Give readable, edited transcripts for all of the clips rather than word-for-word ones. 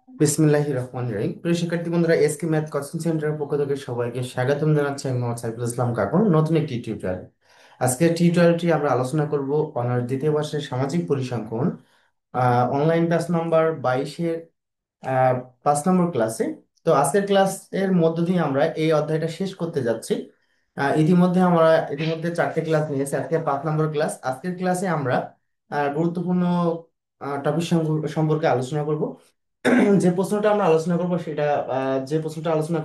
বিসমিল্লাহির রহমানির রহিম। প্রিয় শিক্ষার্থী বন্ধুরা, এসকে ম্যাথ কোচিং সেন্টারের পক্ষ থেকে সবাইকে স্বাগতম জানাচ্ছি। আমি মোহাম্মদ সাইফুল ইসলাম কাকুন নতুন একটি টিউটোরিয়াল। আজকের টিউটোরিয়ালটি আমরা আলোচনা করব অনার্স দ্বিতীয় বর্ষের সামাজিক পরিসংখ্যান অনলাইন ক্লাস নাম্বার 22-এর আহ, 5 নম্বর ক্লাসে। তো আজকের ক্লাসের মধ্য দিয়ে আমরা এই অধ্যায়টা শেষ করতে যাচ্ছি। ইতিমধ্যে 4টে ক্লাস নিয়েছি, আজকে 5 নম্বর ক্লাস। আজকের ক্লাসে আমরা গুরুত্বপূর্ণ টপিক সম্পর্কে আলোচনা করব। যে প্রশ্নটা আলোচনা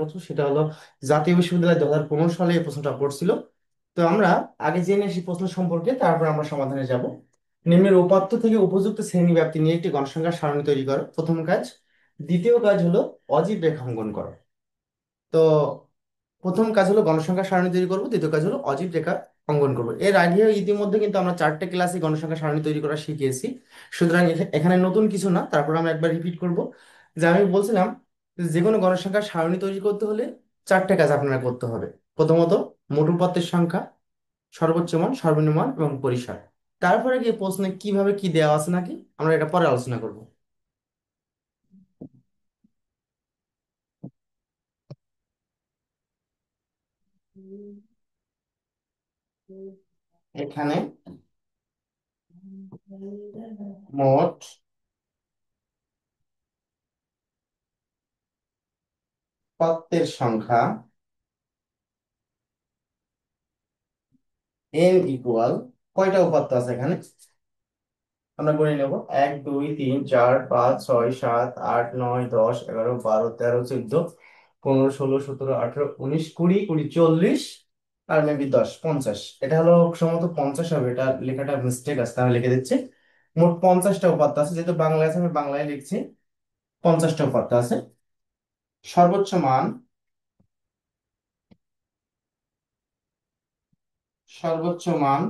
করছো সেটা হলো জাতীয় বিশ্ববিদ্যালয় 2015 সালে এই প্রশ্নটা পড়ছিল। তো আমরা আগে জেনে আসি প্রশ্ন সম্পর্কে, তারপর আমরা সমাধানে যাব। নিম্নের উপাত্ত থেকে উপযুক্ত শ্রেণী ব্যাপ্তি নিয়ে একটি গণসংখ্যার সারণী তৈরি করো, প্রথম কাজ। দ্বিতীয় কাজ হলো অজীব রেখা অঙ্কন করো। তো প্রথম কাজ হলো গণসংখ্যা সারণী তৈরি করব, দ্বিতীয় কাজ হলো অজীব রেখা অঙ্কন করব। এর আগে ইতিমধ্যে কিন্তু আমরা 4টে ক্লাসে গণসংখ্যা সারণী তৈরি করা শিখিয়েছি। সুতরাং এখানে নতুন কিছু না, তারপর আমরা একবার রিপিট করব। যে আমি বলছিলাম যে কোনো গণসংখ্যা সারণী তৈরি করতে হলে 4টে কাজ আপনারা করতে হবে। প্রথমত, মোট উপাত্তের সংখ্যা, সর্বোচ্চ মান, সর্বনিম্ন মান এবং পরিসর। তারপরে গিয়ে প্রশ্নে কিভাবে কি দেওয়া আছে নাকি আমরা এটা পরে আলোচনা করব। এখানে মোট উপাত্তের সংখ্যা n ইকুয়াল, কয়টা উপাত্ত আছে এখানে আমরা গণে নেব। 1 2 3 4 5 6 7 8 9 10 11 12 13 14 15 16 17 18 19 20 আর মেবি 10 50। এটা হলো সম্ভবত 50 হবে, এটা লেখাটা মিস্টেক আছে, আমি লিখে দিচ্ছি। মোট 50টা উপাত্ত আছে, যেহেতু বাংলা আছে আমি বাংলায় লিখছি। 50টা উপাত্ত আছে। সর্বোচ্চ মান, সর্বোচ্চ মান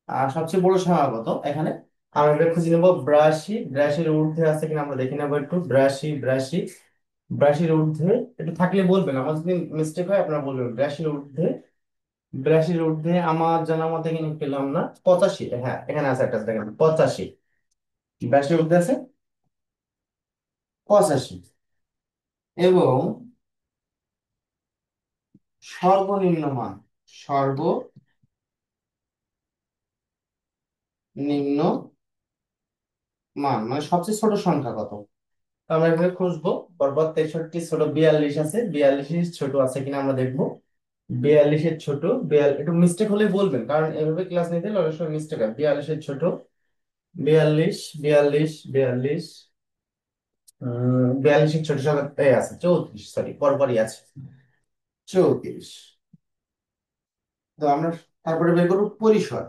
আর সবচেয়ে বড় সংখ্যা কত এখানে আমরা এটা খুঁজে নেবো। 82, 82-এর ঊর্ধ্বে আছে কিনা আমরা দেখে নেবো একটু। 82, 82, 82-এর ঊর্ধ্বে একটু থাকলে বলবেন, আমার যদি মিস্টেক হয় আপনারা বলবেন। 82-এর ঊর্ধ্বে, 82-এর ঊর্ধ্বে আমার জানা মতে এখানে পেলাম না। 85, হ্যাঁ এখানে আছে একটা, দেখেন 85। 82-এর ঊর্ধ্বে আছে 85। এবং সর্বনিম্ন মান, সর্বনিম্ন মান মানে সবচেয়ে ছোট সংখ্যা কত আমরা এখানে খুঁজবো। পরপর 63 ছোট, 42 আছে, 42 ছোট আছে কিনা আমরা দেখবো। 42-এর ছোট, একটু মিস্টেক হলে বলবেন, কারণ এভাবে ক্লাস নিতে হলে অনেক সময় মিস্টেক হয়। 42-এর ছোট, 42, 42, 42, 42-এর ছোট সংখ্যা এই আছে 34, সরি পরপরই আছে 34। তো আমরা তারপরে বের করবো পরিসর।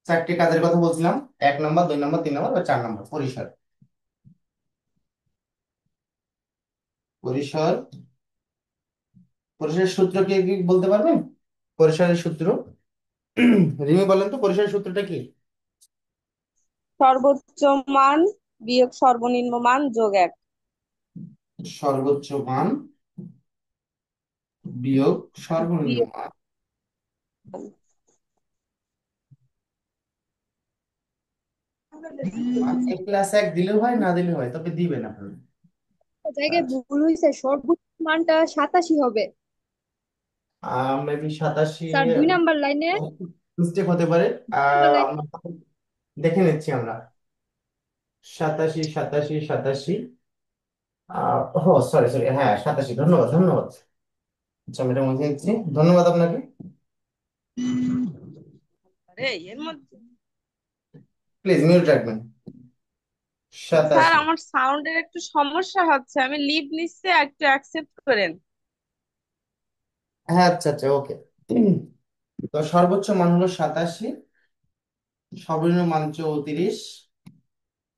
4টে কাজের কথা বলছিলাম, 1 নম্বর, 2 নম্বর, 3 নম্বর বা 4 নম্বর। পরিসর, পরিসর, পরিসরের সূত্র কি কি বলতে পারবেন? পরিসরের সূত্র রিমি বলেন তো, পরিসরের সূত্রটা কি? সর্বোচ্চ মান বিয়োগ সর্বনিম্ন মান যোগ 1। সর্বোচ্চ মান বিয়োগ সর্বনিম্ন বিয়োগ মান। +1 দিলেও হয়, না দিলেও হয়, তবে দিবেন আপনারা। জায়গায় আচ্ছা, ভুল হয়েছে, সর্বোচ্চ মানটা 87 হবে। মেবি 87। স্যার 2 নাম্বার লাইনে মিস্টেক হতে পারে। নাম্বার লাইনে আমরা দেখে নিচ্ছি আমরা। 87, 87, 87। ও সরি সরি, হ্যাঁ 87। ধন্যবাদ ধন্যবাদ। আচ্ছা আমি এটা মুছে দিচ্ছি, ধন্যবাদ আপনাকে। আরে এর মধ্যে প্লিজ মিউট রাখবেন। স্যার 87। আমার সাউন্ডের একটু সমস্যা হচ্ছে, আমি লিভ নিচ্ছে, একটু অ্যাকসেপ্ট করেন। হ্যাঁ আচ্ছা আচ্ছা, ওকে। তো সর্বোচ্চ মান হলো 87, সর্বনিম্ন মান 34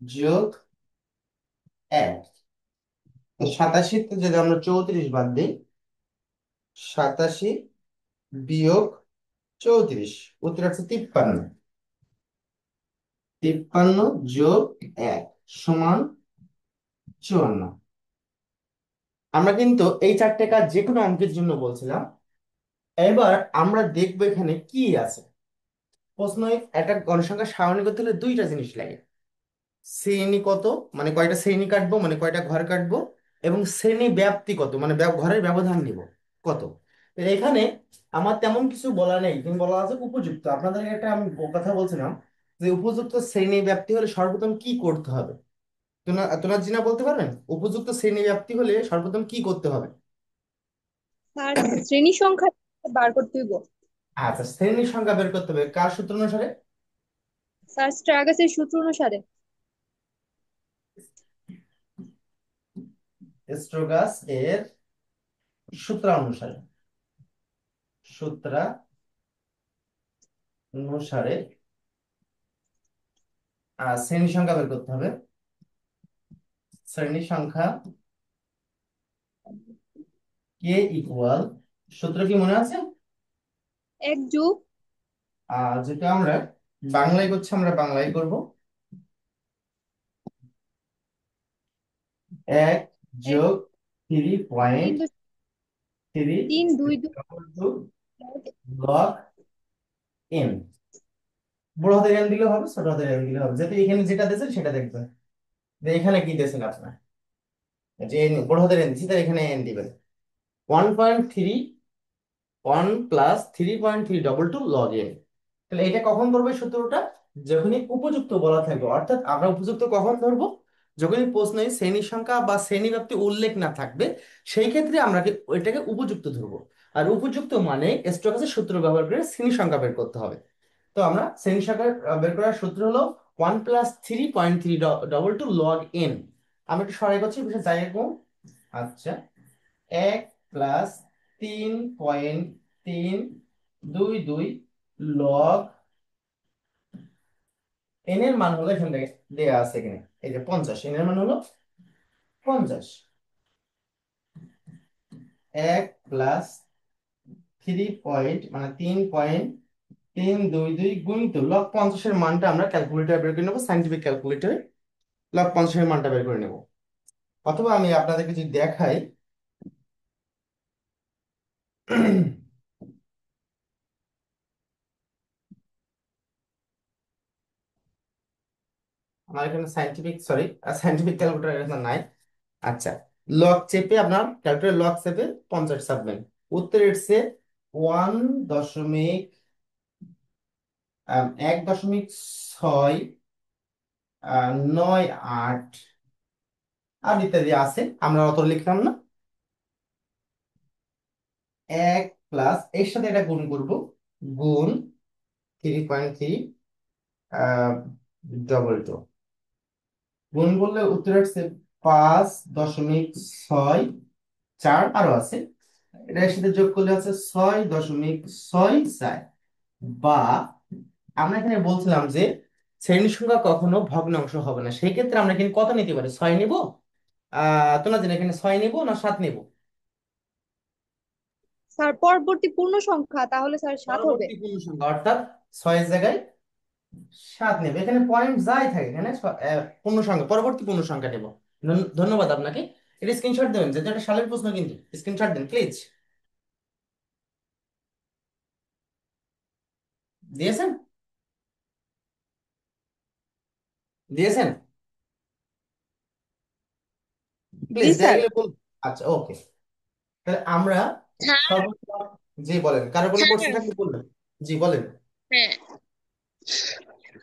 যোগ 1। তো 87 যদি আমরা 34 বাদ দিই, 87 বিয়োগ 34, উত্তর আছে 53। 53 যোগ 1 সমান 54। আমরা কিন্তু এই 4টে কাজ যে কোনো অঙ্কের জন্য বলছিলাম। এবার আমরা দেখবো এখানে কি আছে। প্রশ্ন, একটা গণসংখ্যা সারণী করতে হলে দুইটা জিনিস লাগে। শ্রেণী কত, মানে কয়টা শ্রেণী কাটবো, মানে কয়টা ঘর কাটবো, এবং শ্রেণী ব্যাপ্তি কত, মানে ঘরের ব্যবধান নিব কত। তো এখানে আমার তেমন কিছু বলা নেই, কিন্তু বলা আছে উপযুক্ত। আপনাদের একটা আমি কথা বলছিলাম যে উপযুক্ত শ্রেণী ব্যাপ্তি হলে সর্বপ্রথম কি করতে হবে। তোমরা তোমরা জিনা বলতে পারবেন উপযুক্ত শ্রেণী ব্যাপ্তি হলে সর্বপ্রথম কি করতে হবে। স্যার, শ্রেণী সংখ্যা বার করতে হইব। আচ্ছা, শ্রেণীর সংখ্যা বের করতে হবে কার সূত্র অনুসারে। স্যার, স্ট্রাগাসের সূত্র অনুসারে। স্টোগাস এর সূত্রানুসারে, সূত্রানুসারে শ্রেণী সংখ্যা বের করতে হবে। শ্রেণী সংখ্যা কে ইকুয়াল, সূত্র কি মনে আছে? এক যোগ যেটা আমরা বাংলায় করছি, আমরা বাংলায় করব। এক এক যোগ থ্রি তিন পয়েন্ট দশ- থ্রি তিন দুই দুই টু লগ এন। বড় হাতের এন দিলে হবে, ছোট হাতের এন দিলে হবে, যাতে এখানে যেটা দিয়েছেন সেটা দেখবেন যে এখানে কি দিয়েছেন আপনার। যে বড় হাতের এন দিচ্ছি, তাই এখানে এন দিবেন। 1.3, 1+3.322 লগ এন। তাহলে এটা কখন করবে সূত্রটা, যখনই উপযুক্ত বলা থাকবে। অর্থাৎ আমরা উপযুক্ত কখন ধরবো, যখনই প্রশ্নে শ্রেণী সংখ্যা বা শ্রেণী ব্যাপ্তি উল্লেখ না থাকবে, সেই ক্ষেত্রে আমরা ওইটাকে উপযুক্ত ধরবো। আর উপযুক্ত মানে স্টোকাসের সূত্র ব্যবহার করে শ্রেণী সংখ্যা বের করতে হবে। তো আমরা শ্রেণী সংখ্যা বের করার সূত্র হলো 1+3.322 লগ এন। আমি একটু সরাই করছি, বুঝে যাই এরকম। আচ্ছা, 1+3.322 লগ এন এর মান হলো এখান থেকে দেয়া আছে এখানে, এই যে 50, এন এর মান হলো 50। 1+3 মানে 3.322 গুণিত লগ 50 এর মানটা আমরা ক্যালকুলেটর বের করে নেবো, সাইন্টিফিক ক্যালকুলেটরে লগ 50 এর মানটা বের করে নেবো। অথবা আমি আপনাদেরকে যদি দেখাই, আমার এখানে সাইন্টিফিক ক্যালকুলেটর এখানে নাই। আচ্ছা, লগ চেপে আপনার ক্যালকুলেটর লগ চেপে 50 চাপবেন, উত্তর এসছে 1.98 আর ইত্যাদি আছে, আমরা অত লিখলাম না। এক প্লাস এর সাথে এটা গুণ করব, গুণ 3.3 ডবল টু, গুণ করলে উত্তর আসছে 5.64, আরো আছে, এটার সাথে যোগ করলে আছে 6.64। বা আমরা এখানে বলছিলাম যে শ্রেণী সংখ্যা কখনো ভগ্নাংশ হবে না, সেই ক্ষেত্রে আমরা এখানে কত নিতে পারি, 6 নিব। তোমরা জানো এখানে 6 নিব না 7 নিব। স্যার, পরবর্তী পূর্ণ সংখ্যা, তাহলে স্যার 7 হবে। পরবর্তী পূর্ণ সংখ্যা, অর্থাৎ 6 এর জায়গায় 7 নেবে। এখানে পয়েন্ট যাই থাকে, এখানে পূর্ণ সংখ্যা, পরবর্তী পূর্ণ সংখ্যা নেব। ধন্যবাদ আপনাকে। এটা স্ক্রিনশট দেবেন, যেহেতু একটা সালের প্রশ্ন, কিন্তু স্ক্রিনশট দেন প্লিজ। দিয়েছেন? দিয়েছেন? জি প্লিজ দেয়া স্যার। গেলে বলুন। আচ্ছা, ওকে। তাহলে আমরা হ্যাঁ, সর্বোচ্চ, জি বলেন, কারো কোনো হ্যাঁ, প্রশ্ন থাকলে বলবেন। জি বলেন। হ্যাঁ।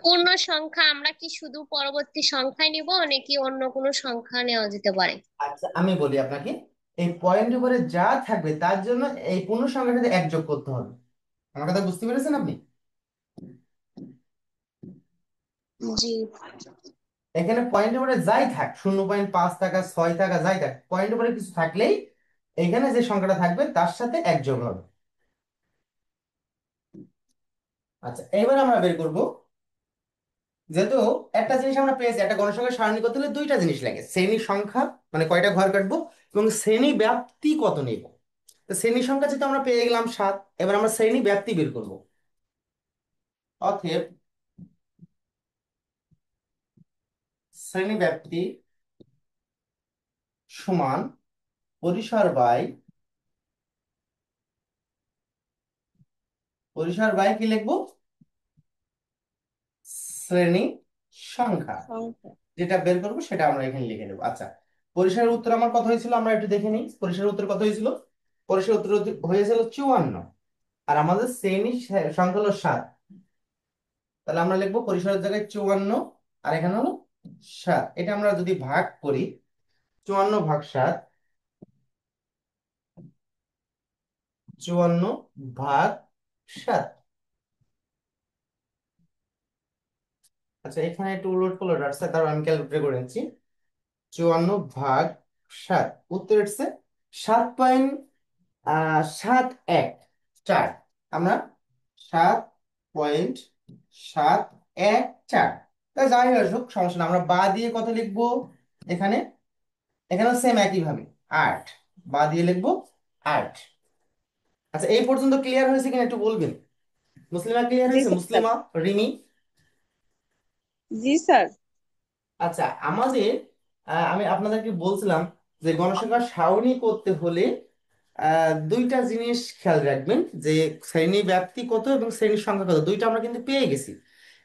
পূর্ণ সংখ্যা আমরা কি শুধু পরবর্তী সংখ্যায় নিব নাকি অন্য কোনো সংখ্যা নেওয়া যেতে পারে? আচ্ছা, আমি বলি আপনাকে, এই পয়েন্ট উপরে যা থাকবে তার জন্য এই পূর্ণ সংখ্যার সাথে এক যোগ করতে হবে। আমার কথা বুঝতে পেরেছেন আপনি? জি। এখানে পয়েন্ট উপরে যাই থাক, 0.5 টাকা, 6 টাকা, যাই থাক, পয়েন্ট উপরে কিছু থাকলেই এখানে যে সংখ্যাটা থাকবে তার সাথে এক যোগ হবে। আচ্ছা, এবার আমরা বের করব, যেহেতু একটা জিনিস আমরা পেয়েছি, একটা গণসংখ্যার সারণী করতে হলে দুইটা জিনিস লাগে, শ্রেণী সংখ্যা মানে কয়টা ঘর কাটবো, এবং শ্রেণী ব্যাপ্তি কত নেব। তো শ্রেণী সংখ্যা যেহেতু আমরা পেয়ে গেলাম 7, এবার আমরা শ্রেণী ব্যাপ্তি বের করব। অতএব শ্রেণী ব্যাপ্তি সমান পরিসর বাই কি লিখবো, শ্রেণী সংখ্যা। সংখ্যা। যেটা বের করবো সেটা আমরা এখানে লিখে নেবো। আচ্ছা, পরিসরের উত্তর আমার কত হয়েছিল আমরা একটু দেখে নিই। পরিসরের উত্তর কত হয়েছিল? পরিসরের উত্তর হয়েছিল 54, আর আমাদের শ্রেণী সংখ্যা হলো 7। তাহলে আমরা লিখবো পরিসরের জায়গায় 54, আর এখানে হলো 7। এটা আমরা যদি ভাগ করি, 54 ভাগ 7, 54 ভাগ 7। আচ্ছা, এখানে একটু উলট পালট আসছে, তারপর আমি ক্যালকুলেট করে নিচ্ছি। 54 ভাগ 7, উত্তর এসছে 7.71 4। আমরা 7.714। তা যাই হোক সমস্যা না, আমরা বা দিয়ে কত লিখবো এখানে? এখানে সেম একই ভাবে 8, বা দিয়ে লিখবো 8। আচ্ছা, এই পর্যন্ত ক্লিয়ার হয়েছে কিনা একটু বলবেন? মুসলিমা ক্লিয়ার জি হয়েছে? স্যার। মুসলিমা, রিমি? জি স্যার। আচ্ছা, আমাদের আমি আপনাদেরকে বলছিলাম যে গণসংখ্যার সারণী করতে হলে দুইটা জিনিস খেয়াল রাখবেন, যে শ্রেণী ব্যাপ্তি কত এবং শ্রেণীর সংখ্যা কত, দুইটা আমরা কিন্তু পেয়ে গেছি।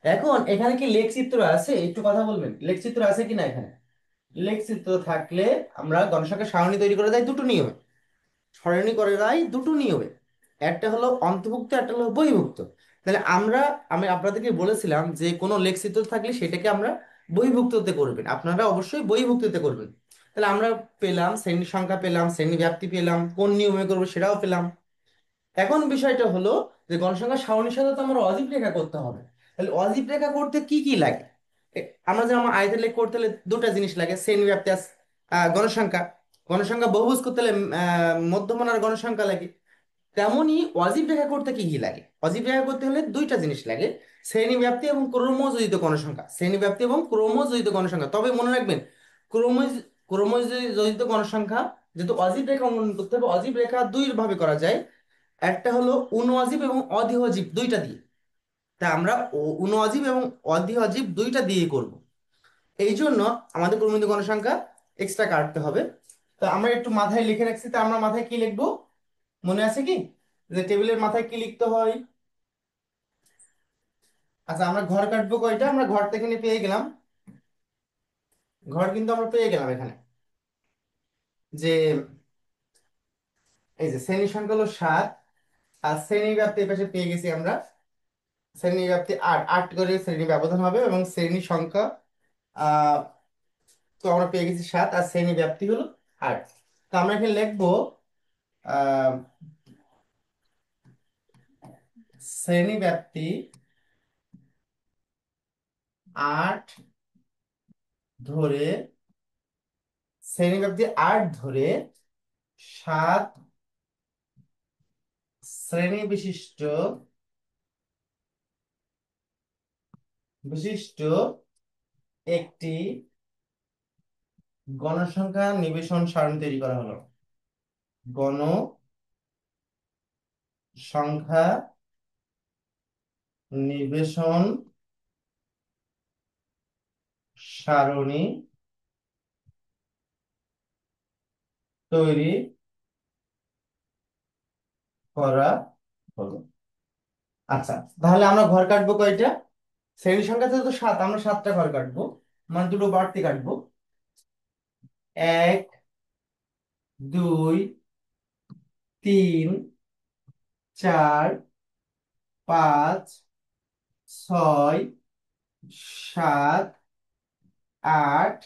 এখন এখানে কি লেখচিত্র আছে? একটু কথা বলবেন, লেখচিত্র আছে কিনা এখানে? লেখচিত্র থাকলে আমরা গণসংখ্যার সারণী তৈরি করা যায় দুটো নিয়মে। সরণী করে যায় দুটো নিয়মে, একটা হলো অন্তর্ভুক্ত, একটা হলো বহির্ভুক্ত। তাহলে আমি আপনাদেরকে বলেছিলাম যে কোনো লেখচিত্র থাকলে সেটাকে আমরা বহির্ভুক্ততে করবেন, আপনারা অবশ্যই বহির্ভুক্ততে করবেন। তাহলে আমরা পেলাম শ্রেণী সংখ্যা, পেলাম শ্রেণী ব্যাপ্তি, পেলাম কোন নিয়মে করবো সেটাও পেলাম। এখন বিষয়টা হলো যে গণসংখ্যা সারণীর সাথে তো আমার অজীব রেখা করতে হবে। তাহলে অজীব রেখা করতে কি কি লাগে? আমরা যেমন আমার আয়তের লেখ করতে হলে দুটা জিনিস লাগে, শ্রেণী ব্যাপ্তি আর গণসংখ্যা। গণসংখ্যা বহুভুজ করতে হলে মধ্যমান আর গণসংখ্যা লাগে। তেমনই অজীব রেখা করতে কি কি লাগে? অজীব রেখা করতে হলে দুইটা জিনিস লাগে, শ্রেণী ব্যাপ্তি এবং ক্রমযোজিত গণসংখ্যা। শ্রেণী ব্যাপ্তি এবং ক্রমযোজিত গণসংখ্যা, তবে মনে রাখবেন ক্রমজ ক্রমযোজিত গণসংখ্যা যেহেতু অজীব রেখা অঙ্কন করতে হবে, অজীব রেখা দুই ভাবে করা যায়। একটা হলো অনুঅজীব এবং অধিঅজীব দুইটা দিয়ে। তা আমরা অনুঅজীব এবং অধিঅজীব দুইটা দিয়ে করব। এই জন্য আমাদের প্রমিত গণসংখ্যা এক্সট্রা কাটতে হবে। তো আমরা একটু মাথায় লিখে রাখছি, তা আমরা মাথায় কি লিখবো মনে আছে কি? যে টেবিলের মাথায় কি লিখতে হয়? আচ্ছা, আমরা ঘর কাটবো কয়টা? আমরা ঘর থেকে নিয়ে পেয়ে গেলাম, ঘর কিন্তু আমরা পেয়ে গেলাম এখানে। যে এই যে শ্রেণী সংখ্যা হলো 7, আর শ্রেণী ব্যাপ্তি এর পাশে পেয়ে গেছি আমরা। শ্রেণী ব্যাপ্তি 8, 8 করে শ্রেণী ব্যবধান হবে, এবং শ্রেণী সংখ্যা আহ তো আমরা পেয়ে গেছি 7, আর শ্রেণী ব্যাপ্তি হলো 8। তো আমরা এখানে লিখবো আহ শ্রেণী ব্যাপ্তি 8 ধরে, শ্রেণী ব্যাপ্তি 8 ধরে 7 শ্রেণী বিশিষ্ট বিশিষ্ট একটি গণসংখ্যা নিবেশন সারণী তৈরি করা হলো। গণসংখ্যা নিবেশন সারণী তৈরি করা হলো। আচ্ছা, তাহলে আমরা ঘর কাটবো কয়টা? শ্রেণী সংখ্যা তো 7, আমরা 7টা ঘর কাটবো, মানে দুটো বাড়তি কাটবো। 1, 2, 3, 4, 5, 6, 7, 8,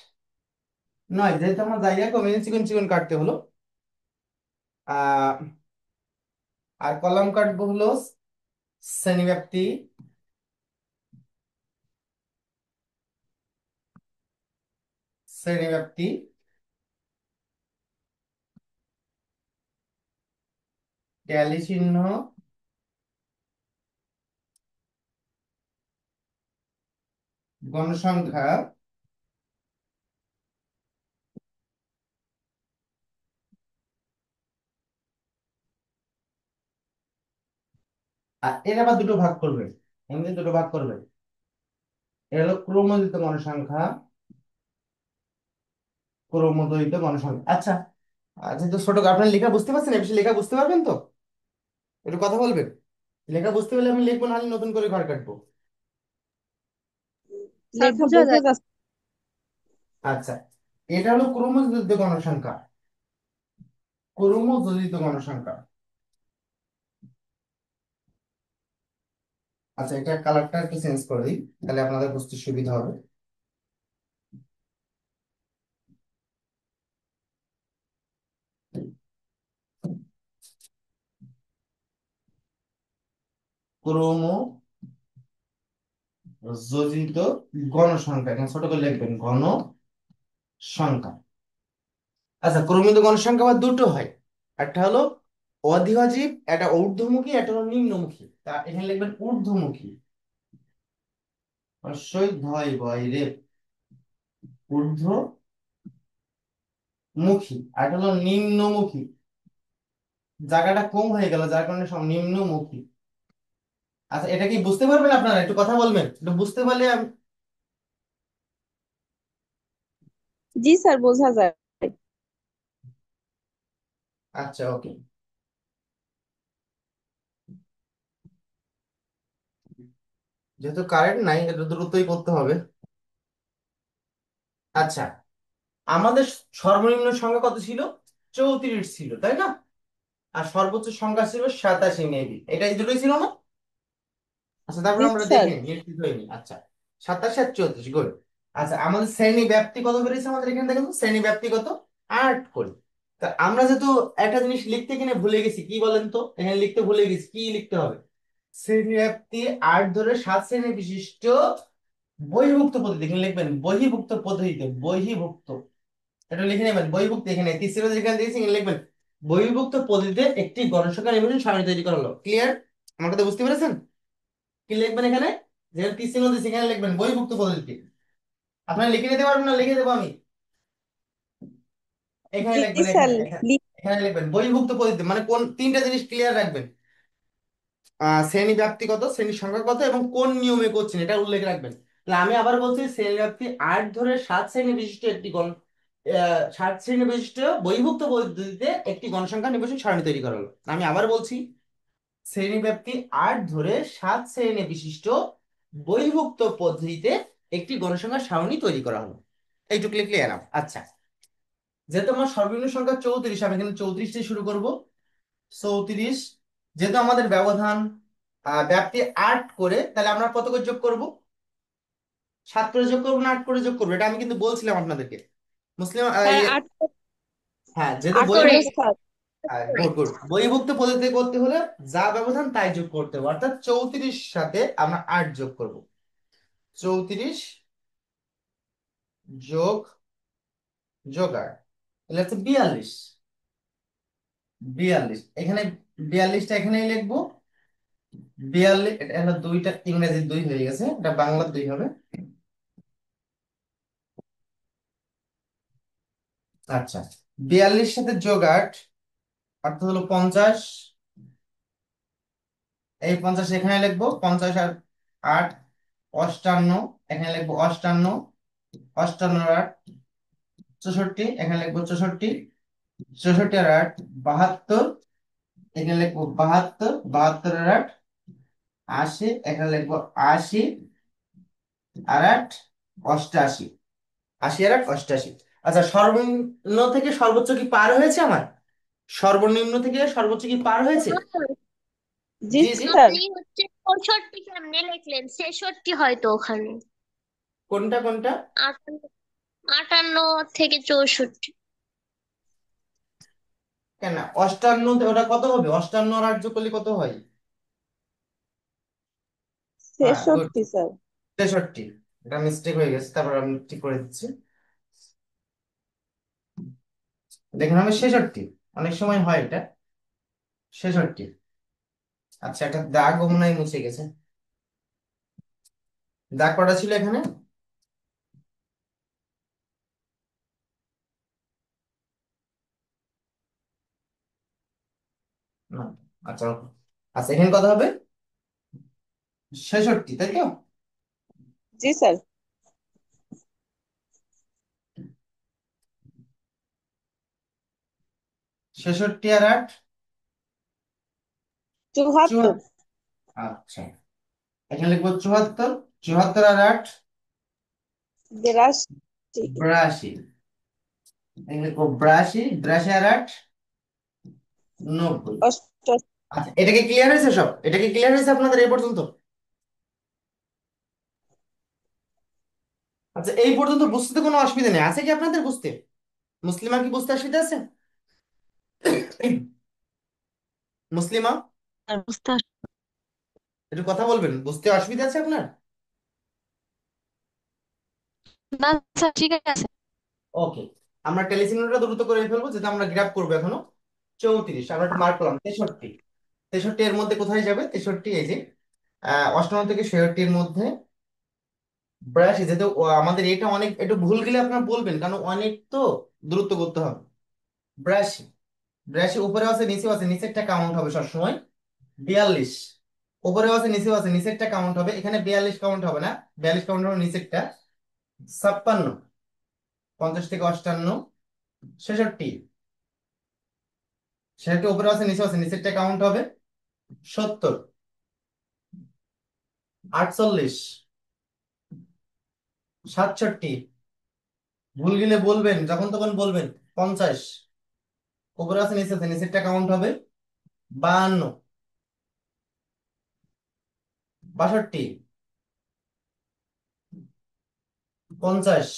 9। যেহেতু আমার জায়গা কমে, চিকন চিকন কাটতে হলো। আহ আর কলাম কাটবো হলো শ্রেণীব্যাপ্তি, শ্রেণীব্যাপ্তি, ট্যালি চিহ্ন, গণসংখ্যা, আর এর আবার দুটো ভাগ করবে, এমনি দুটো ভাগ করবে। এর হলো ক্রমযুক্ত গণসংখ্যা, ক্রমদ্বয়িত গণসংখ্যা। আচ্ছা, যেহেতু ছোট আপনার লেখা বুঝতে পারছেন, এ বিষয়ে লেখা বুঝতে পারবেন তো? একটু কথা বলবেন। লেখা বুঝতে পারলে আমি লিখবো, নাহলে নতুন করে ঘর কাটবো। স্যার লেখা বোঝা বোঝা যাচ্ছে। আচ্ছা, এটা হলো ক্রমযোজিত গণসংখ্যা। ক্রমযোজিত গণসংখ্যা। আচ্ছা, এটা কালারটা একটু চেঞ্জ করে দিই, তাহলে আপনাদের বুঝতে সুবিধা হবে। ক্রমযোজিত গণসংখ্যা, এখানে ছোট করে লিখবেন গণসংখ্যা। আচ্ছা, ক্রমিত গণসংখ্যা আবার দুটো হয়, একটা হলো অধিবাজিক, একটা ঊর্ধ্বমুখী, একটা হলো নিম্নমুখী। তা এখানে লিখবেন ঊর্ধ্বমুখী, অবশ্যই ধয় বয় রে, ঊর্ধ্বমুখী। আর একটা হলো নিম্নমুখী, জায়গাটা কম হয়ে গেল যার কারণে সব নিম্নমুখী। আচ্ছা, এটা কি বুঝতে পারবেন আপনারা? একটু কথা বলবেন, একটু বুঝতে পারলে জি স্যার, বোঝা যায়। আচ্ছা, ওকে। যেহেতু কারেন্ট নাই, এটা দ্রুতই করতে হবে। আচ্ছা, আমাদের সর্বনিম্ন সংখ্যা কত ছিল? 34 ছিল, তাই না? আর সর্বোচ্চ সংখ্যা ছিল 87 মেবি, এটা এই দুটোই ছিল না? আচ্ছা, তারপর জি আমরা স্যার। দেখে নিই, নিশ্চিত হয়নি। আচ্ছা, 27 আর 34, গুড। আচ্ছা, আমাদের শ্রেণী ব্যাপ্তি কত বেরিয়েছে? আমাদের এখানে দেখেন তো, শ্রেণী ব্যাপ্তি কত? 8 করে। তা আমরা যেহেতু একটা জিনিস লিখতে কিনে ভুলে গেছি, কি বলেন তো? এখানে লিখতে ভুলে গেছি, কি লিখতে হবে? শ্রেণী ব্যাপ্তি 8 ধরে 7 শ্রেণী বিশিষ্ট বহির্ভুক্ত পদ্ধতি, এখানে লিখবেন বহির্ভুক্ত পদ্ধতিতে, বহির্ভুক্ত। এটা লিখে নেবেন বহির্ভুক্ত, এখানে তিসরা যেখানে দিয়েছি এখানে লিখবেন বহির্ভুক্ত পদ্ধতিতে একটি গণসংখ্যা নির্বাচন সারণী তৈরি করা হলো। ক্লিয়ার? আমার কথা বুঝতে পেরেছেন? কি লিখবেন এখানে? যেখানে তিসরা দিয়েছি সেখানে লিখবেন বহির্ভুক্ত পদ্ধতি। আপনারা লিখে নিতে পারবেন না, লিখে দেবো আমি। এখানে জি লিখবেন, স্যার। এখানে এখানে এখানে লিখবেন বহির্ভুক্ত পদ্ধতি, মানে কোন তিনটা জিনিস ক্লিয়ার রাখবেন। শ্রেণী ব্যাপ্তি কত, শ্রেণীর সংখ্যা কত, এবং কোন নিয়মে করছেন এটা উল্লেখ রাখবেন। তাহলে আমি আবার বলছি, শ্রেণী ব্যাপ্তি 8 ধরে 7 শ্রেণী বিশিষ্ট একটি 7 শ্রেণী বিশিষ্ট বহির্ভুক্ত পদ্ধতিতে একটি গণসংখ্যা নির্বাচন সারণী তৈরি করা হলো। আমি আবার বলছি, শ্রেণী ব্যাপ্তি 8 ধরে 7 শ্রেণী বিশিষ্ট বহির্ভুক্ত পদ্ধতিতে একটি গণসংখ্যা সারণী তৈরি করা হলো। এইটুকু লিখলে এনাফ। আচ্ছা, যেহেতু আমার সর্বনিম্ন সংখ্যা 34, আমি এখানে 34 দিয়ে শুরু করব। 34, যেহেতু আমাদের ব্যবধান ব্যাপ্তি 8 করে, তাহলে আমরা কত করে যোগ করব? 7 করে যোগ করবো না 8 করে যোগ করবো? এটা আমি কিন্তু বলছিলাম আপনাদেরকে। মুসলিম হ্যাঁ, 8 হ্যাঁ, যেহেতু 8 করে বহির্ভুক্ত, স্যার। গুড গুড, বহির্ভুক্ত পদ্ধতি করতে হলে যা ব্যবধান তাই যোগ করতে হবে, অর্থাৎ 34 সাথে আমরা 8 যোগ করব। 34 যোগ যোগ 8, তাহলে হচ্ছে 42। 42 এখানে, 42টা এখানেই লিখবো। 42, এটা হলো দুইটা, ইংরেজির দুই হয়ে গেছে, এটা বাংলার দুই হবে। আচ্ছা, 42 সাথে যোগ 8 অর্থাৎ হলো 50। এই 50 এখানে লিখবো, 50 আর 8 58, এখানে লিখবো 58। 58 আর 8 64, এখানে লিখবো 64। 64 আর 8 72, এখানে লিখবো 72। 72 আর 8 80, এখানে লিখবো 80। আর 8 88। 80 আর 8 88। আচ্ছা, সর্বনিম্ন থেকে সর্বোচ্চ কি পার হয়েছে আমার? সর্বনিম্ন থেকে সর্বোচ্চ কি পার হয়েছে? জি জি জি। স্যার। আপনি হচ্ছে 65 কেমনে লিখলেন? 66 হয়তো ওখানে। কোনটা কোনটা? 58, 58 থেকে 64। কেন 58, ওটা কত হবে? 58 আর 8 যোগ করলে কত হয়? হ্যাঁ, গুড, 63 স্যার। 63। এটা মিস্টেক হয়ে গেছে, তারপর আমি ঠিক করে দিচ্ছি। দেখুন, আমি 66, অনেক সময় হয় এটা 66। আচ্ছা, একটা দাগ মনে হয় মুছে গেছে। দাগ কটা ছিল এখানে? না। আচ্ছা, okay. আচ্ছা, এখানে কত হবে? 66, তাই তো? জি স্যার। 66 আর 8 74। 74। আচ্ছা, এখানে লিখবো 74। 74 আর 8 82। 82। এই দেখো 82, 82 আর 8, 90। অষ্টআশি। আচ্ছা, এটা কি ক্লিয়ার হয়েছে সব? এটা কি ক্লিয়ার হয়েছে আপনাদের এই পর্যন্ত? আচ্ছা, এই পর্যন্ত বুঝতে তো কোনো অসুবিধা নেই, আছে কি আপনাদের বুঝতে? মুসলিমা কি বুঝতে অসুবিধা আছে? মুসলিমা, আর বুঝতে একটু কথা বলবেন, বুঝতে অসুবিধা আছে আপনার? না স্যার, ঠিক আছে। ওকে, আমরা টেলিসিগন্যালটা দ্রুত করে ফেলবো, যেটা আমরা গ্রাফ করবো এখনো। 34 আমরা মার্ক করলাম। 63, 63 এর মধ্যে কোথায় যাবে? 63 এই যে 58 থেকে 66 এর মধ্যে 82, যেহেতু আমাদের এটা অনেক একটু ভুল গেলে আপনারা বলবেন, কারণ অনেক তো দ্রুত করতে হবে। 82, 82 উপরে আছে নিচেও আছে, নিচেরটা কাউন্ট হবে সবসময়। 42 উপরেও আছে নিচেও আছে, নিচেরটা কাউন্ট হবে, এখানে 42 কাউন্ট হবে না, 42 কাউন্ট হবে নিচেরটা। 56, 50 থেকে 58, 66, 66 উপরে আছে নিচেও আছে, নিচেরটা কাউন্ট হবে। 70, 48, 67, ভুল গেলে বলবেন, যখন তখন বলবেন। 50, উপরে আছে নিচে আছে, নিচেরটা কাউন্ট হবে। 52, 62, 50,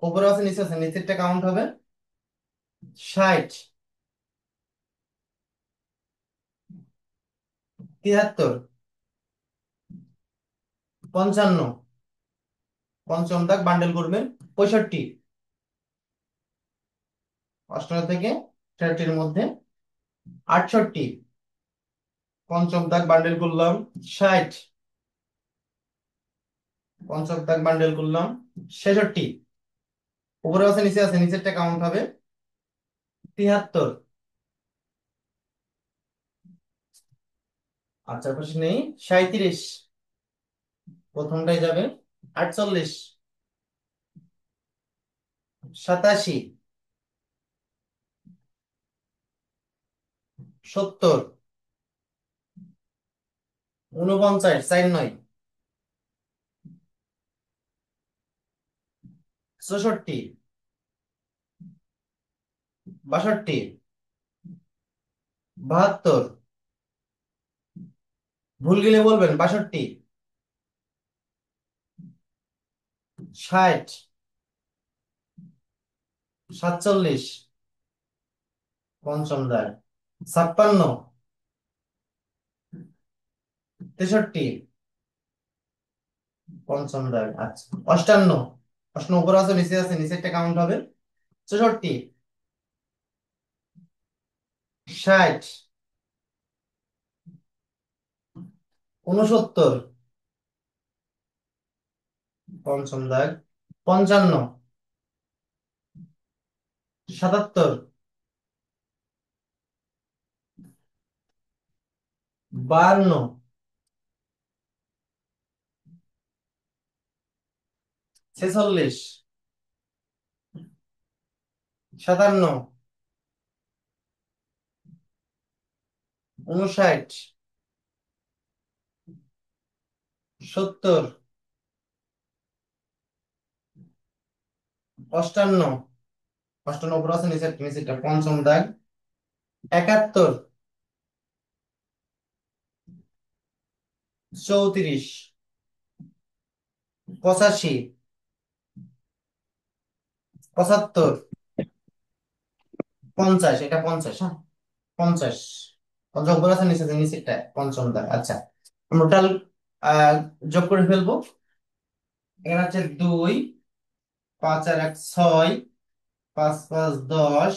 উপরে আছে নিচে আছে, নিচেরটা কাউন্ট হবে। 60, 73, 55, পঞ্চম দাগ বান্ডেল করবেন। 65, 58 থেকে 60 এর মধ্যে। 68, পঞ্চম দাগ বান্ডেল করলাম। 60, পঞ্চম দাগ বান্ডেল করলাম। 66, উপরে আছে নিচে আছে, নিচেরটা কাউন্ট হবে। 73, আচ্ছা পাশে নেই। 37, প্রথমটাই যাবে। 48, 87, 70, 49, 49, 64, 62, 72, ভুল গেলে বলবেন। 62, 60, 47, পঞ্চম দাগ। 56, 63, পঞ্চম দাগ। আচ্ছা, 58, 58 উপরে আছে নিচে আছে, নিচেরটা কাউন্ট হবে। 64, 60, 69, পঞ্চম দাগ। 55, 77, 52, 46, 57, 59, 70, 58, 58 উপরে আছে নিচেরটা পঞ্চম দাগ। 71, 34, 85, 75, 50, এটা 50, হ্যাঁ 50, 50 উপরে আছে নিচে আছে, নিচেরটা পঞ্চম দাগ। আচ্ছা, আমরা টোটাল যোগ করে ফেলবো। এখানে হচ্ছে 2, 5 আর 1 6, 5 5 10,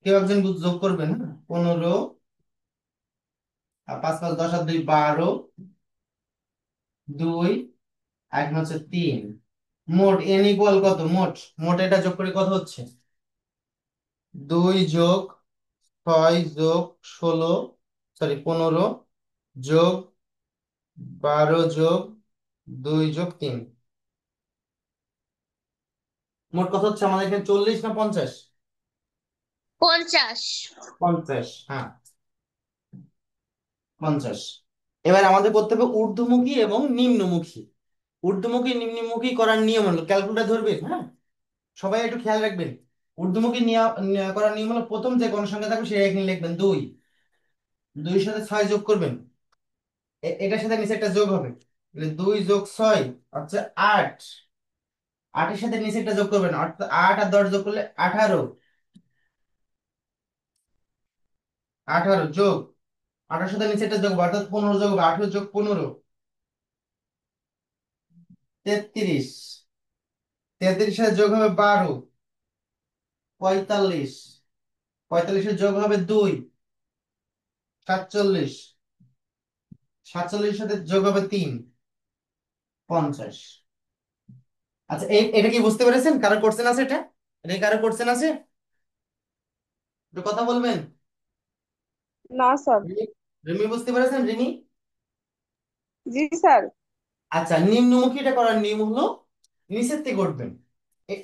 কেউ একজন যোগ করবেন, হ্যাঁ 15, আর 5 5 10 আর 2 12, 2 এক হচ্ছে 3। মোট এন ইকুয়াল কত? মোট মোট এটা যোগ করে কত হচ্ছে? 2 যোগ 6 যোগ 16, সরি 15, যোগ 12 যোগ 2 যোগ 3, মোট কত হচ্ছে আমাদের এখানে? 40 না 50? 50। 50, হ্যাঁ 50। এবার আমাদের করতে হবে ঊর্ধ্বমুখী এবং নিম্নমুখী। ঊর্ধ্বমুখী নিম্নমুখী করার নিয়ম হলো, ক্যালকুলেটর ধরবে, হ্যাঁ সবাই একটু খেয়াল রাখবেন, ঊর্ধ্বমুখী করার নিয়ম হলো প্রথম যে গণসংখ্যা থাকবে সেটা এখানে লিখবেন 2, 2 সাথে 6 যোগ করবেন, এটার সাথে নিচে একটা যোগ হবে, 2 যোগ 6 হচ্ছে 8, 8 এর সাথে নিচে একটা যোগ করবেন, অর্থাৎ 8 আর 10 যোগ করলে 18, 18 যোগ 18 সাথে নিচে একটা যোগ হবে, অর্থাৎ 15 যোগ হবে, 18 যোগ 15 33, 33 সাথে যোগ হবে 12, 45, 45 এর যোগ হবে 2, 47, 47 এর সাথে যোগ হবে 3, 50। আচ্ছা এটা কি বুঝতে পেরেছেন? কারো কোশ্চেন আছে এটা? এটা কি কারো কোশ্চেন আছে? একটু কথা বলবেন। না স্যার। রিমি, রিমি বুঝতে পেরেছেন রিমি? জি স্যার। আচ্ছা নিম্নমুখীটা করার নিয়ম হলো নিচের থেকে উঠবেন,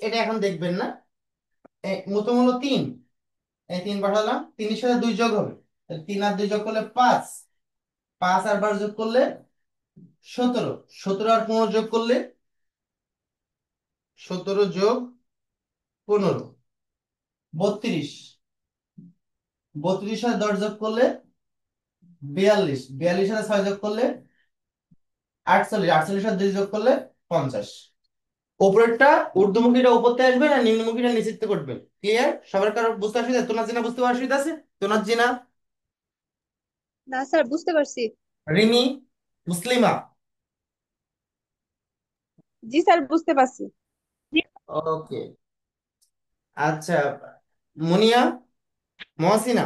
এটা এখন দেখবেন না। প্রথম হলো 3, এই 3 বসালাম, 3 এর সাথে 2 যোগ হবে, 3 আর 2 যোগ করলে 5, 5 আর 12 যোগ করলে 17, 17 আর 15 যোগ করলে 17 যোগ 15 32, 32 আর 10 যোগ করলে 42, 42 আর 6 যোগ করলে 48, 48 আর 2 যোগ করলে 50। উপরেরটা ঊর্ধ্বমুখীটা উপর থেকে আসবে আর নিম্নমুখীটা নিচের থেকে উঠবে। ক্লিয়ার? সবার কারো বুঝতে অসুবিধা? তোনার জিনা বুঝতে অসুবিধা আছে? তোনার জিনা, না স্যার, বুঝতে পারছি। রিমি, মুসলিমা? জি স্যার, বুঝতে পারছি। ওকে। আচ্ছা মুনিয়া, মহসিনা,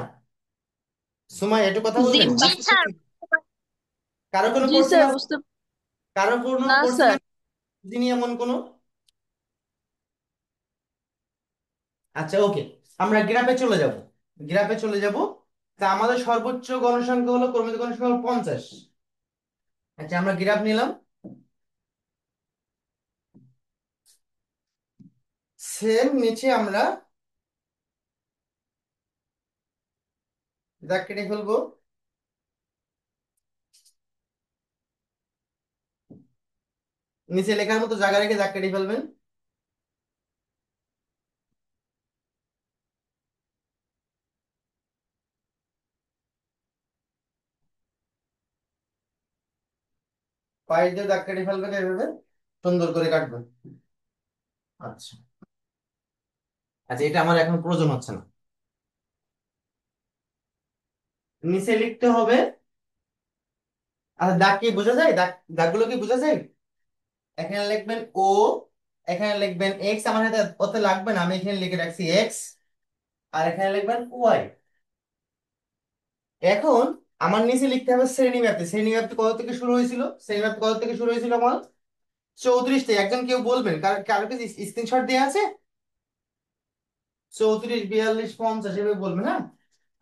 সুমাই একটু কথা জি বলবেন। জি স্যার। কারো কোনো জি কোশ্চেন স্যার আছে? বুঝতে কারো কোনো না কোশ্চেন স্যার। আছে? যিনি এমন কোনো? আচ্ছা ওকে, আমরা গ্রাফে চলে যাব, গ্রাফে চলে যাব। তা আমাদের সর্বোচ্চ গণসংখ্যা হলো, ক্রমিক গণসংখ্যা হলো 50। আচ্ছা আমরা গ্রাফ নিলাম, সেম নিচে আমরা দাগ কেটে ফেলবো। নিচে লেখার মতো জায়গা রেখে দাগ কেটে ফেলবেন। পাশ দিয়ে দাগ কেটে ফেলবেন এভাবে, সুন্দর করে কাটবেন। আচ্ছা, আচ্ছা এটা আমার এখন প্রয়োজন হচ্ছে না। নিচে লিখতে হবে, আচ্ছা দাগ কি বোঝা যায়? দাগগুলো কি বোঝা যায়? এখানে লিখবেন ও, এখানে লিখবেন এক্স, আমার হাতে অত লাগবে না, আমি এখানে লিখে রাখছি এক্স, আর এখানে লিখবেন ওয়াই। এখন আমার নিচে লিখতে হবে শ্রেণীব্যাপ্তি। শ্রেণীব্যাপ্তি কত থেকে শুরু হয়েছিল? শ্রেণীব্যাপ্তি কত থেকে শুরু হয়েছিল আমার? 34 থেকে। একজন কেউ বলবেন, কার কারো কাছে স্ক্রিনশট দেওয়া আছে? 34, 42, 50 এভাবে বলবেন, হ্যাঁ।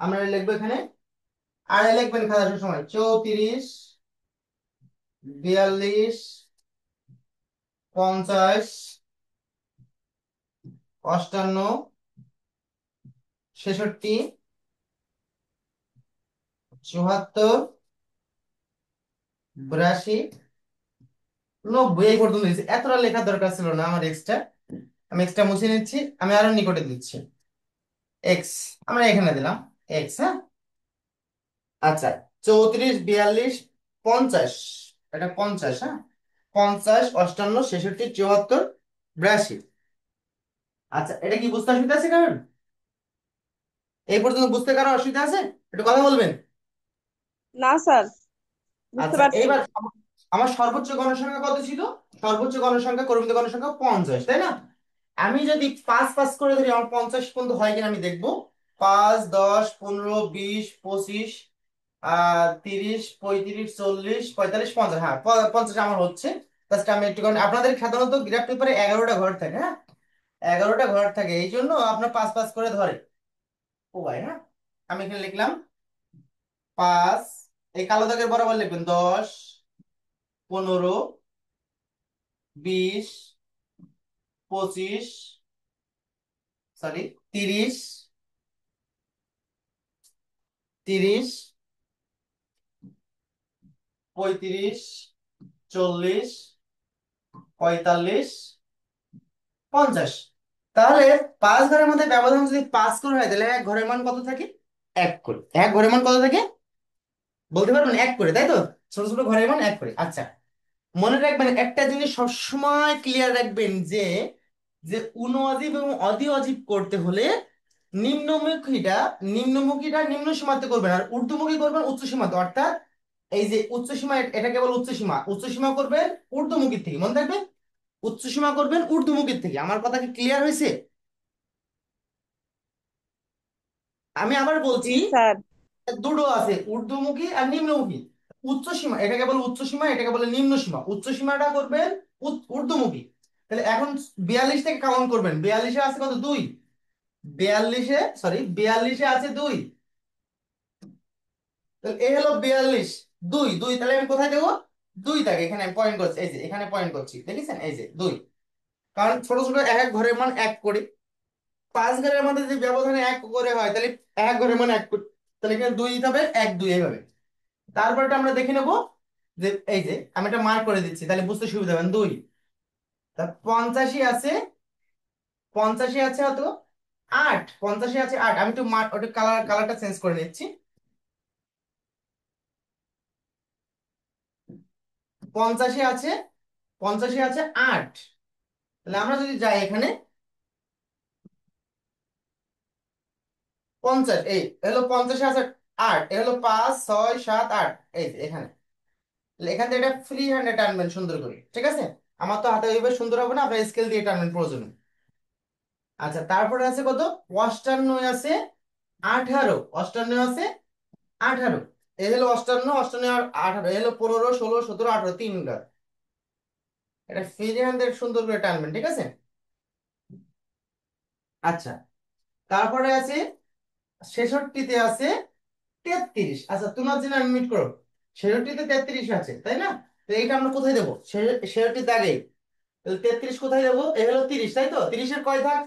আমরা লিখবো এখানে, আর লিখবেন খাতা সময় 34, 42, 50, 58, 66, 74, 82, 90 এই পর্যন্ত দিচ্ছি। এতটা লেখার দরকার ছিল না আমার এক্সট্রা, আমি এক্সট্রা মুছে নিচ্ছি, আমি আরো নিকটে দিচ্ছি এক্স, আমরা এখানে দিলাম এক্স, হ্যাঁ। আচ্ছা 34, 42, 50, এটা 50, হ্যাঁ। 50, 58, 66, 74, 82। আচ্ছা এটা কি বুঝতে অসুবিধা আছে কারণ? এই পর্যন্ত বুঝতে কারো অসুবিধা আছে? একটু কথা বলবেন। না স্যার, বুঝতে আচ্ছা পারছি। এইবার আমার সর্বোচ্চ গণসংখ্যা কত ছিল? সর্বোচ্চ গণসংখ্যা, কর্মীত গণসংখ্যা 50, তাই না? আমি যদি 5 5 করে ধরি, আমার 50 পর্যন্ত হয় কিনা আমি দেখবো। 5, 10, 15, 20, 25, 30, 35, 40, 45, 50, হ্যাঁ 50 আমার হচ্ছে। জাস্ট আমি একটু, কারণ আপনাদের সাধারণত গ্রাফ পেপারে 11টা ঘর থাকে, হ্যাঁ। 11টা ঘর থাকে, এই জন্য আপনার 5 5 করে ধরে। ও ভাই, হ্যাঁ। আমি এখানে লিখলাম 5, এই কালো দাগের বরাবর লিখবেন 10, 15, 20, 25, সরি 30, 30, 35, 40, 45, 50। তাহলে 5 ঘরের মধ্যে ব্যবধান যদি 5 করে হয় তাহলে এক ঘরের মান কত থাকে? 1 করে। এক ঘরের মান কত থাকে বলতে পারবেন? 1 করে, তাই তো? ছোট ছোট ঘরের মান 1 করে। আচ্ছা, মনে রাখবেন একটা জিনিস সবসময় ক্লিয়ার রাখবেন যে যে উনো অজীব এবং অদি অজীব করতে হলে নিম্নমুখীটা নিম্নমুখীটা নিম্ন সীমাতে করবেন আর ঊর্ধ্বমুখী করবেন উচ্চ সীমাতে। অর্থাৎ এই যে উচ্চ সীমা, এটাকে বলে উচ্চ সীমা। উচ্চ সীমা করবেন ঊর্ধ্বমুখী থেকে, মনে রাখবেন, উচ্চ সীমা করবেন ঊর্ধ্বমুখী থেকে। আমার কথা কি ক্লিয়ার হয়েছে? আমি আবার জি বলছি, স্যার। দুটো আছে, ঊর্ধ্বমুখী আর নিম্নমুখী। উচ্চ সীমা এটাকে বলে উচ্চ সীমা, এটাকে বলে নিম্ন সীমা। উচ্চ সীমাটা করবেন ঊর্ধ্বমুখী। তাহলে এখন 42 থেকে কাউন্ট করবেন। 42-এ আছে কত? 2। 42-এ আছে 2। তাহলে এ হলো 42, 2 2। তাহলে আমি কোথায় দেবো? 2 থাকে, এখানে আমি পয়েন্ট করছি, এই যে এখানে পয়েন্ট করছি, দেখেছেন? এই যে 2। কারণ ছোট ছোট এক এক ঘরের মান 1 করে। 5 ঘরের মধ্যে যদি ব্যবধানে 1 করে হয় তাহলে এক ঘরের মান 1 করে। তাহলে এখানে 2 দিতে হবে, 1 2 এইভাবে। তারপরটা আমরা দেখে নেবো যে এই যে আমি এটা মার্ক করে দিচ্ছি তাহলে বুঝতে সুবিধা হবে। 2, তা 85 আছে, 85 আছে হয়তো 8, 85 আছে 8। আমি একটু মার্ক, ওটা কালারটা চেঞ্জ করে নিচ্ছি। 85 আছে, 85 আছে 8। তাহলে আমরা যদি যাই এখানে 50, এই হলো 50 আছে 8, এ হলো 5 6 7 8, এই যে এখানে। তাহলে এখান থেকে এটা ফ্রি হ্যান্ডে টানবেন সুন্দর করে, ঠিক আছে? আমার তো হাতে ওইভাবে সুন্দর হবে না, আপনার স্কেল দিয়ে টানবেন প্রয়োজনে। আচ্ছা, তারপরে আছে কত? 58 আছে 18, 58 আছে 18। এ হলো 58, 58 আর 18, এ হলো 15 16 17 18, 3 ঘর। এটা ফ্রি হ্যান্ডে সুন্দর করে টানবেন, ঠিক আছে? আচ্ছা, তারপরে আছে 66-তে আছে 33। আচ্ছা, তোমার জন্য আমি মিট করো। 66-তে 33 আছে, তাই না? তো এইটা আমরা কোথায় দেবো? 66-তে আগে, তাহলে 33 কোথায় দেবো? এ হলো 30, তাই তো? 30-এর কয় ভাগ,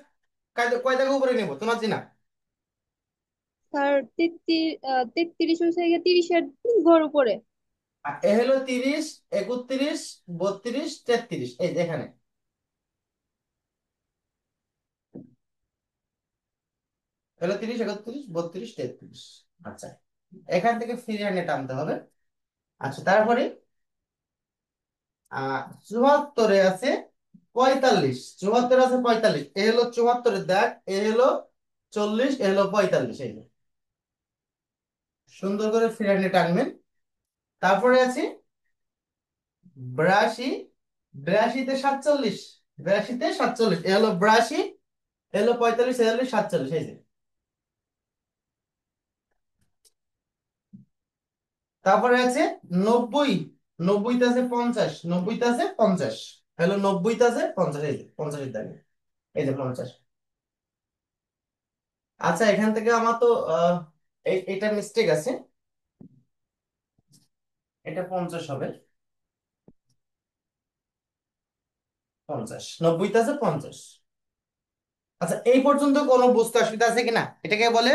কয় দাগ উপরে নেবো তোমার জন্য? স্যার 33 হচ্ছে গিয়ে 30-এর 3 ঘর উপরে। আর এ হলো 30 31 32 33, এই যে এখানে। হলো 30 31 32 33। আচ্ছা, এখান থেকে ফ্রি হ্যান্ডে টানতে হবে। আচ্ছা, তারপরে 74-এ আছে 45, 74 আছে 45, এ হলো 74-এর দাগ, এ হলো 40, এ হলো 45, এই যে। সুন্দর করে ফ্রি হ্যান্ডে টানবেন। তারপরে আছে 82, 82-তে 47, 82-তে 47, এ হলো 82, এ হলো 45, এ হলো 47, এই যে। তারপরে আছে 90, 90-তে আছে 50, 90-তে আছে 50, হলো 90-তে আছে 50, এই যে 50-এর দাগে, এই যে 50। আচ্ছা, এখান থেকে আমার তো এটা মিস্টেক আছে, এটা 50 হবে। 50, 90-তে আছে 50। আচ্ছা, এই পর্যন্ত কোনো বুঝতে অসুবিধা আছে কিনা? এটাকে বলে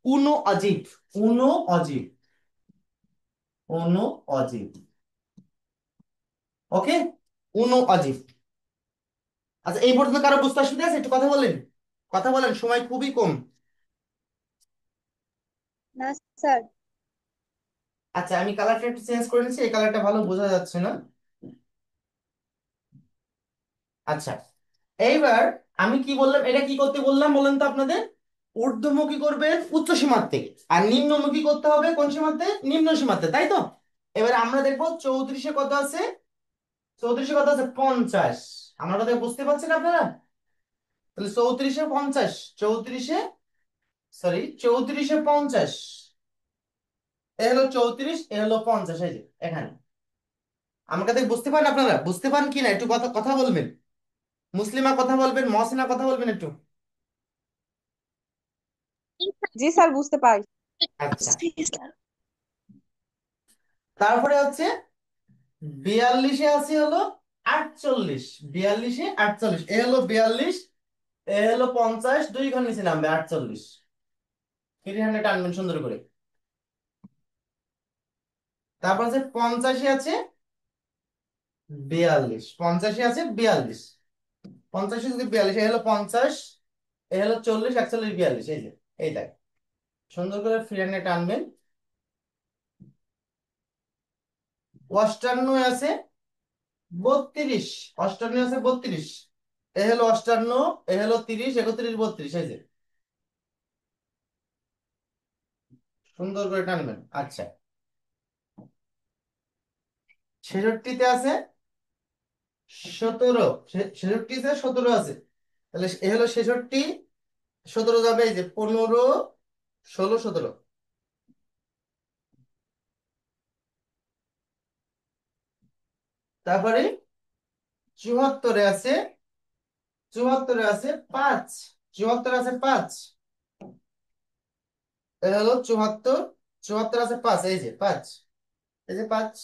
উনো অজীব। উনো অজীব, উনো অজীব। ওকে, উনো অজীব। আচ্ছা, এই পর্যন্ত কারো বুঝতে অসুবিধা আছে? একটু কথা বলেন, কথা বলেন, সময় খুবই কম। না স্যার। আচ্ছা, আমি কালারটা একটু চেঞ্জ করে নিচ্ছি, এই কালারটা ভালো বোঝা যাচ্ছে না। আচ্ছা, এইবার আমি কি বললাম, এটা কি করতে বললাম বলেন তো আপনাদের? ঊর্ধ্বমুখী করবেন উচ্চ সীমার থেকে আর নিম্নমুখী করতে হবে কোন সীমাতে? নিম্ন সীমাতে, তাই তো? এবার আমরা দেখবো 34-এ কত আছে। 34-এ কত আছে? 50। আমার কথা বুঝতে পারছেন আপনারা? তাহলে 34-এ 50, 34-এ, সরি 34-এ 50, এ হলো 34, এ হলো 50, এই যে এখানে। আমার কথা বুঝতে পারেন আপনারা? বুঝতে পারেন কিনা একটু কথা কথা বলবেন। মুসলিমা কথা বলবেন, মহসিনা কথা বলবেন একটু। জি স্যার, বুঝতে পাই। আচ্ছা, তারপরে হচ্ছে 42-এ আছে হলো 48, 42-এ 48, এ হলো 42, এ হলো 50, 2 ঘর নিচে নামবে 48। ফ্রি হ্যান্ডে টানবেন সুন্দর করে। তারপর আছে 85-এ আছে 42, 85-এ আছে 42, 50 যদি 42, এ হলো 50, এ হলো 40, 41, 42, এই যে এই দেখ, সুন্দর করে ফিরানে টানবেন। অষ্টান্ন আছে 32, অষ্টান্ন আছে 32, এ হলো অষ্টান্ন, এ হলো 30, 31, 32, এই যে সুন্দর করে টানবেন। আচ্ছা, 66 আছে 17, 66 আছে 17 আছে, তাহলে এ হলো 66, 17 যাবে, এই যে 15, 16, 17। তারপরে 74 আছে, 74 আছে 5, 74 আছে 5, এ হলো 74, 74 আছে 5, এই যে 5, এই যে 5।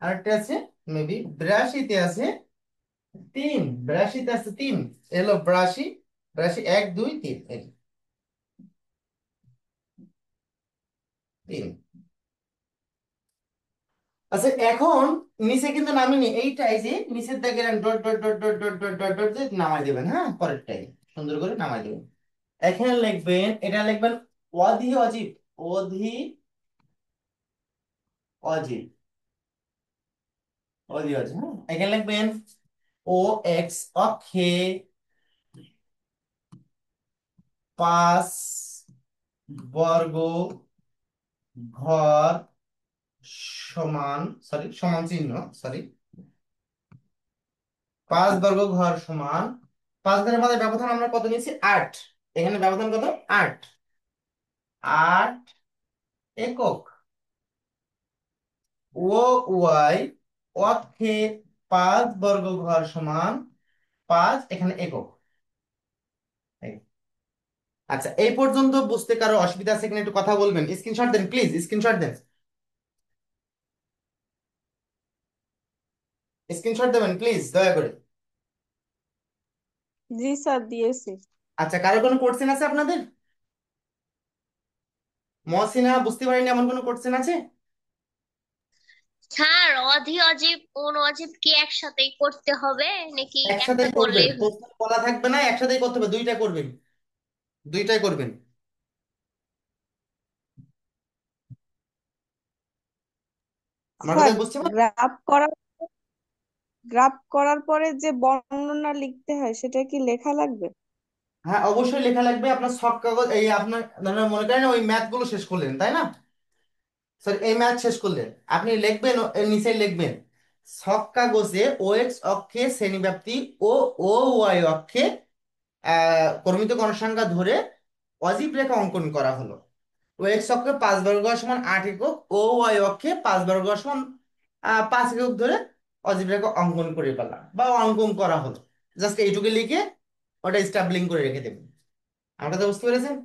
আরেকটা আছে মেবি 82 তে আছে 3, 82 তে আছে 3, এলো 82, 82, 1, 2, 3, এই যে 3। আচ্ছা, এখন নিচে কিন্তু নামিনি, এইটাই যে নিচের দিকে dot dot dot dot dot dot dot dot দিয়ে নামাই দেবেন, হ্যাঁ পরেরটাই সুন্দর করে নামাই দেবেন। এখানে লিখবেন, এটা লিখবেন অধি অজীব, অধি অজীব, অধি অজীব, হ্যাঁ এখানে লিখবেন ও এক্স অক্ষে 5 বর্গ ঘর সমান, সরি সমান চিহ্ন, সরি 5 বর্গ ঘর সমান, 5 ঘরের মধ্যে ব্যবধান আমরা কত নিয়েছি 8, এখানে ব্যবধান কত 8, 8 একক। ও ওয়াই অক্ষে 5 বর্গ ঘর সমান 5, এখানে একক। এই। আচ্ছা, এই পর্যন্ত বুঝতে কারো অসুবিধা আছে কিনা একটু কথা বলবেন, স্ক্রিনশট দেন প্লিজ, স্ক্রিনশট দেন, স্ক্রিনশট দেবেন প্লিজ দয়া করে। জি স্যার দিয়েছি। আচ্ছা, কারো কোনো কোশ্চেন আছে আপনাদের? মহসিনা বুঝতে পারেনি এমন কোনো কোশ্চেন আছে? স্যার অধি অজীব কোন অজীব কি একসাথেই করতে হবে নাকি একসাথে একটা করবেন, করলেই হবে? প্রশ্ন বলা থাকবে না, একসাথেই করতে হবে, দুইটা করবেন, দুইটাই করবেন। আমার কথা স্যার বুঝতে পারছেন? গ্রাফ করার গ্রাফ করার পরে যে বর্ণনা লিখতে হয় সেটা কি লেখা লাগবে? হ্যাঁ অবশ্যই লেখা লাগবে। আপনার সব কাগজ, এই আপনার ধরেন মনে করেন ওই ম্যাথ গুলো শেষ করলেন তাই না, সরি এই ম্যাথ শেষ করলেন, আপনি লিখবেন এর নিচে লিখবেন সব কাগজে ও এক্স অক্ষে শ্রেণীব্যাপ্তি ও ও ওয়াই অক্ষে কর্মিত গণসংখ্যা ধরে অজীব রেখা অঙ্কন করা হলো। ও এক্স অক্ষে 5 বর্গ সমান 8 একক, ও ওয়াই অক্ষে 5 বর্গ সমান 5 একক ধরে অজীব রেখা অঙ্কন করে পেলাম বা অঙ্কন করা হলো। জাস্ট এইটুকু লিখে ওটা স্টাবলিং করে রেখে দেবেন। আমার কথা বুঝতে পেরেছেন?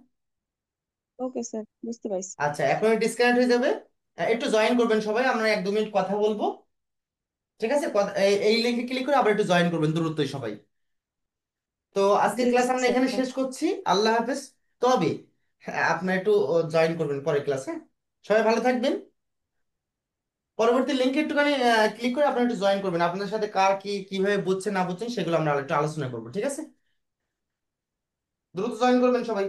ওকে স্যার, বুঝতে পারছি। আচ্ছা, এখন ডিসকানেক্ট হয়ে যাবে, একটু জয়েন করবেন সবাই, আমরা 1-2 মিনিট কথা বলবো, ঠিক আছে? এই লিঙ্কে ক্লিক করে আবার একটু জয়েন করবেন দ্রুতই সবাই। তো আজকের জি ক্লাস আমরা এখানে স্যার। শেষ করছি, আল্লাহ হাফেজ। তবে হ্যাঁ, আপনার একটু জয়েন করবেন পরের ক্লাসে, সবাই ভালো থাকবেন। পরবর্তী লিঙ্কে একটুখানি ক্লিক করে আপনারা একটু জয়েন করবেন, আপনাদের সাথে কার কি কিভাবে বুঝছেন না বুঝছেন সেগুলো আমরা একটু আলোচনা করবো, ঠিক আছে? দ্রুত জয়েন করবেন সবাই।